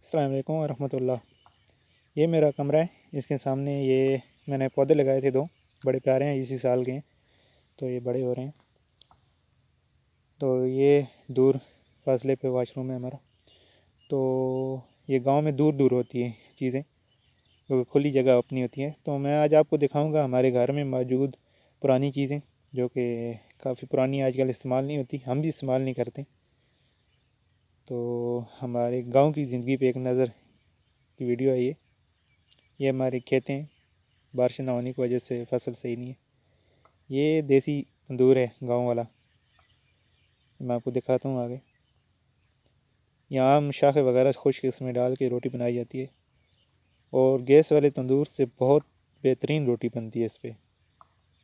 السلام علیکم ورحمۃ اللہ۔ یہ میرا کمرہ ہے، اس کے سامنے یہ میں نے پودے لگائے تھے، 2 بڑے پیارے ہیں، اسی سال کے ہیں، تو یہ بڑے ہو رہے ہیں۔ تو یہ دور فاصلے پہ واش روم ہے ہمارا۔ تو یہ گاؤں میں دور دور ہوتی ہیں چیزیں، کیونکہ کھلی جگہ اپنی ہوتی ہے۔ تو میں آج آپ کو دکھاؤں گا ہمارے گھر میں موجود پرانی چیزیں، جو کہ کافی پرانی آج کل استعمال نہیں ہوتی، ہم بھی استعمال نہیں کرتے۔ تو ہمارے گاؤں کی زندگی پہ ایک نظر کی ویڈیو ہے یہ ہمارے کھیت ہیں، بارش نہ ہونے کی وجہ سے فصل صحیح نہیں ہے۔ یہ دیسی تندور ہے گاؤں والا، میں آپ کو دکھاتا ہوں آگے۔ یہاں عام شاخیں وغیرہ خشک اس میں ڈال کے روٹی بنائی جاتی ہے، اور گیس والے تندور سے بہت بہترین روٹی بنتی ہے اس پہ۔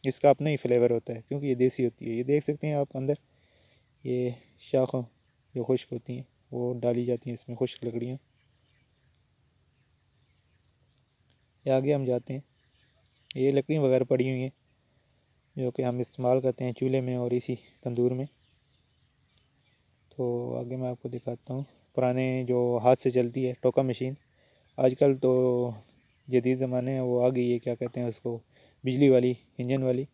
اس کا اپنا ہی فلیور ہوتا ہے، کیونکہ یہ دیسی ہوتی ہے۔ یہ دیکھ سکتے ہیں آپ اندر، یہ شاخوں جو خشک ہوتی ہیں وہ ڈالی جاتی ہیں اس میں، خشک لکڑیاں۔ یہ آگے ہم جاتے ہیں، یہ لکڑی وغیرہ پڑی ہوئی ہیں جو کہ ہم استعمال کرتے ہیں چولہے میں اور اسی تندور میں۔ تو آگے میں آپ کو دکھاتا ہوں پرانے جو ہاتھ سے چلتی ہے ٹوکا مشین۔ آج کل تو جدید زمانے ہیں، وہ آ گئی ہے، کیا کہتے ہیں اس کو، بجلی والی، انجن والی،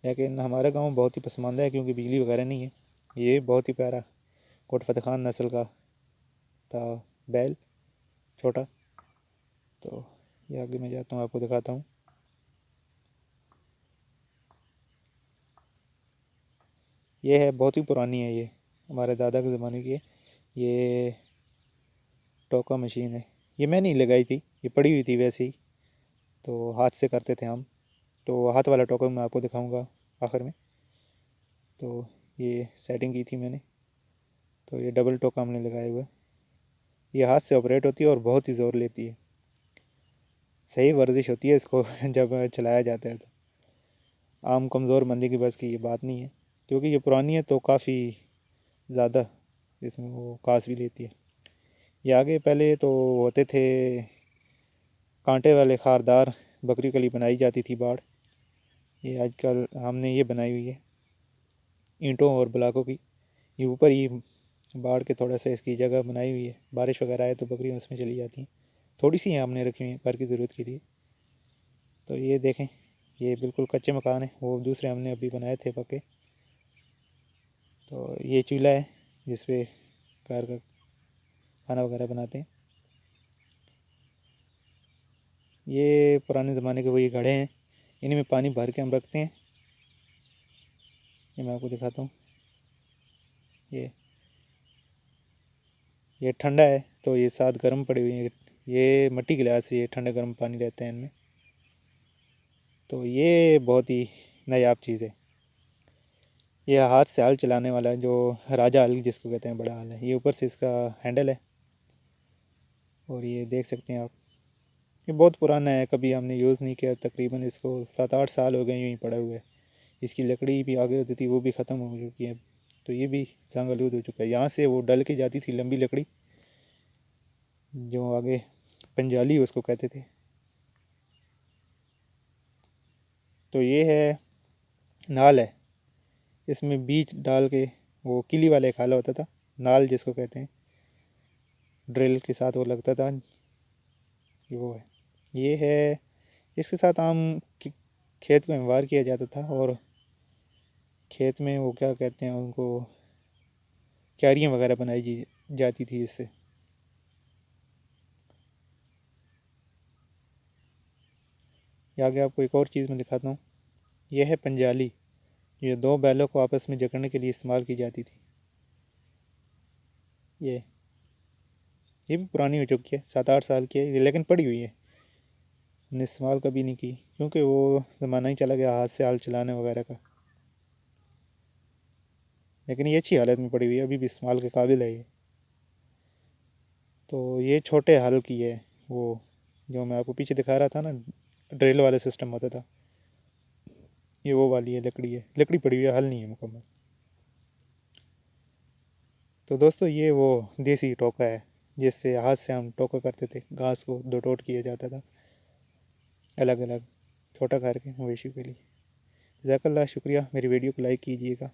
لیکن ہمارا گاؤں بہت ہی پسماندہ ہے کیونکہ بجلی وغیرہ نہیں ہے۔ یہ بہت ہی پیارا کوٹ فتح خان نسل کا تھا بیل، چھوٹا۔ تو یہ آگے میں جاتا ہوں، آپ کو دکھاتا ہوں۔ یہ ہے، بہت ہی پرانی ہے، یہ ہمارے دادا کے زمانے کی ہے۔ یہ ٹوکا مشین ہے، یہ میں نہیں لگائی تھی، یہ پڑی ہوئی تھی ویسے ہی، تو ہاتھ سے کرتے تھے ہم۔ تو ہاتھ والا ٹوکا میں آپ کو دکھاؤں گا آخر میں۔ تو یہ سیٹنگ کی تھی میں نے، تو یہ ڈبل ٹوکا ہم نے لگایا ہوا ہے۔ یہ ہاتھ سے آپریٹ ہوتی ہے اور بہت ہی زور لیتی ہے، صحیح ورزش ہوتی ہے اس کو جب چلایا جاتا ہے۔ تو عام کمزور بندے کی بس کی یہ بات نہیں ہے، کیونکہ یہ پرانی ہے تو کافی زیادہ اس میں وہ کاس بھی لیتی ہے۔ یہ آگے پہلے تو ہوتے تھے کانٹے والے خاردار بکری کلی بنائی جاتی تھی باڑ، یہ آج کل ہم نے یہ بنائی ہوئی ہے اینٹوں اور بلاکوں کی۔ یہ اوپر ہی باڑ کے تھوڑا سا اس کی جگہ بنائی ہوئی ہے، بارش وغیرہ آئے تو بکریاں اس میں چلی جاتی ہیں، تھوڑی سی ہم نے رکھی ہوئی ہیں گھر کی ضرورت کے لیے۔ تو یہ دیکھیں، یہ بالکل کچے مکان ہیں، وہ دوسرے ہم نے ابھی بنائے تھے پکے۔ تو یہ چولہا ہے جس پہ گھر کا کھانا وغیرہ بناتے ہیں۔ یہ پرانے زمانے کے وہی گھڑے ہیں، ان میں پانی بھر کے ہم رکھتے ہیں۔ یہ میں آپ کو دکھاتا ہوں، یہ ٹھنڈا ہے تو یہ ساتھ گرم پڑی ہوئی ہیں، یہ مٹی گلاس سے یہ ٹھنڈا گرم پانی رہتا ہے ان میں۔ تو یہ بہت ہی نایاب چیز ہے۔ یہ ہاتھ سے ہل چلانے والا جو راجہ ہل جس کو کہتے ہیں، بڑا ہل ہے، یہ اوپر سے اس کا ہینڈل ہے، اور یہ دیکھ سکتے ہیں آپ، یہ بہت پرانا ہے، کبھی ہم نے یوز نہیں کیا، تقریباً اس کو 7-8 سال ہو گئے یوں ہی پڑا ہوا ہے۔ اس کی لکڑی بھی آگے ہوتی تھی، وہ بھی ختم ہو چکی ہے، تو یہ بھی زنگ آلود ہو چکا ہے۔ یہاں سے وہ ڈل کے جاتی تھی لمبی لکڑی، جو آگے پنجالی اس کو کہتے تھے۔ تو یہ ہے نال ہے، اس میں بیج ڈال کے، وہ کلی والا ایک آلہ ہوتا تھا، نال جس کو کہتے ہیں، ڈرل کے ساتھ وہ لگتا تھا، یہ وہ ہے۔ یہ ہے، اس کے ساتھ عام کھیت کو ہموار کیا جاتا تھا، اور کھیت میں وہ کیا کہتے ہیں ان کو، کیاریاں وغیرہ بنائی جاتی تھی اس سے۔ یہ آگے آپ کو ایک اور چیز میں دکھاتا ہوں، یہ ہے پنجالی، یہ 2 بیلوں کو آپس میں جکڑنے کے لیے استعمال کی جاتی تھی۔ یہ بھی پرانی ہو چکی ہے، 7-8 سال کی ہے، لیکن پڑی ہوئی ہے، ہم نے استعمال کبھی نہیں کی، کیونکہ وہ زمانہ ہی چلا گیا ہاتھ سے ہل چلانے وغیرہ کا۔ لیکن یہ اچھی حالت میں پڑی ہوئی ہے، ابھی بھی استعمال کے قابل ہے یہ۔ تو یہ چھوٹے ہل کی ہے، وہ جو میں آپ کو پیچھے دکھا رہا تھا نا، ڈرل والا سسٹم ہوتا تھا، یہ وہ والی ہے، لکڑی پڑی ہوئی ہے، ہل نہیں ہے مکمل۔ تو دوستو، یہ وہ دیسی ٹوکا ہے جس سے ہاتھ سے ہم ٹوکا کرتے تھے، گھاس کو 2 ٹوٹ کیا جاتا تھا الگ الگ، چھوٹا کر کے مویشیوں کے لیے۔ جزاک اللہ، شکریہ، میری ویڈیو کو لائک کیجیے گا۔